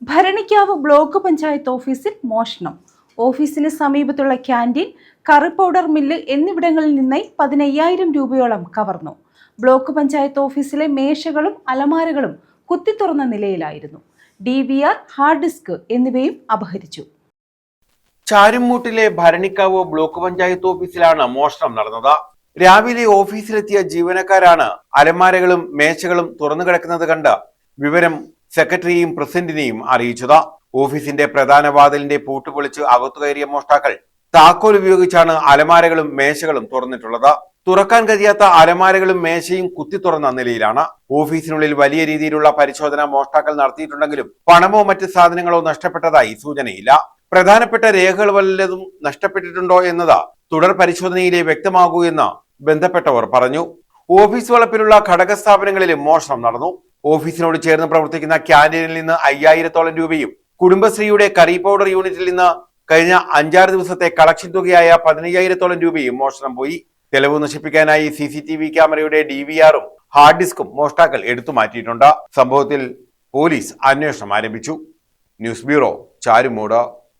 Bharanikkavu block panchayat ഓഫീസിൽ മോഷണം. ഓഫീസിന് സമീപത്തുള്ള ക്യാൻറ്റീൻ, കറി പൗഡർ മില്ല് എന്നിവിടങ്ങളിൽ നിന്നായി 15,000 രൂപയോളം കവർന്നു. ബ്ലോക്ക് പഞ്ചായത്ത് ഓഫീസിലെ മേശകളും അലമാരകളും കുത്തിത്തുറന്ന നിലയിലായിരുന്നു. DVR, ഹാർഡ് ഡിസ്ക് എന്നിവയും അപഹരിച്ചു. ചാരുംമൂട്ടിലെ ഭരണിക്കാവ് ബ്ലോക്ക് പഞ്ചായത്ത് ഓഫീസിലാണ് മോഷണം നടന്നത്. രാവിലെ ഓഫീസിലെത്തിയ ജീവനക്കാരാണ് അലമാരകളും മേശകളും തുറന്നു കിടക്കുന്നത് കണ്ട് വിവരം സെക്രട്ടറിയെയും പ്രസിഡന്റിനെയും അറിയിച്ചത്. ഓഫീസിന്റെ പ്രധാന വാതിലിന്റെ പൂട്ട് പൊളിച്ച് അകത്തു കയറിയ മോഷ്ടാക്കൾ താക്കോൽ ഉപയോഗിച്ചാണ് അലമാരകളും മേശകളും തുറന്നിട്ടുള്ളത്. തുറക്കാൻ കഴിയാത്ത അലമാരകളും മേശയും കുത്തി തുറന്ന നിലയിലാണ്. ഓഫീസിനുള്ളിൽ വലിയ രീതിയിലുള്ള പരിശോധന മോഷ്ടാക്കൾ നടത്തിയിട്ടുണ്ടെങ്കിലും പണമോ മറ്റ് സാധനങ്ങളോ നഷ്ടപ്പെട്ടതായി സൂചനയില്ല. പ്രധാനപ്പെട്ട രേഖകൾ വല്ലതും നഷ്ടപ്പെട്ടിട്ടുണ്ടോ എന്നത് തുടർ പരിശോധനയിലെ വ്യക്തമാകൂ എന്ന് ബന്ധപ്പെട്ടവർ പറഞ്ഞു. ഓഫീസ് വളപ്പിലുള്ള ഘടക സ്ഥാപനങ്ങളിലും മോഷണം നടന്നു. ഓഫീസിനോട് ചേർന്ന് പ്രവർത്തിക്കുന്ന ക്യാന്റീനിൽ നിന്ന് 5,000-ഓളം രൂപയും കുടുംബശ്രീയുടെ കറി പൗഡർ യൂണിറ്റിൽ നിന്ന് കഴിഞ്ഞ 5-6 ദിവസത്തെ കളക്ഷൻ തുകയായ 15,000-ഓളം രൂപയും മോഷണം പോയി. തെളിവ് നശിപ്പിക്കാനായി CCTV ക്യാമറയുടെ DVR-ഉം ഹാർഡ് ഡിസ്കും മോഷ്ടാക്കൾ എടുത്തു മാറ്റിയിട്ടുണ്ട്. സംഭവത്തിൽ പോലീസ് അന്വേഷണം ആരംഭിച്ചു. News bureau, Charummood.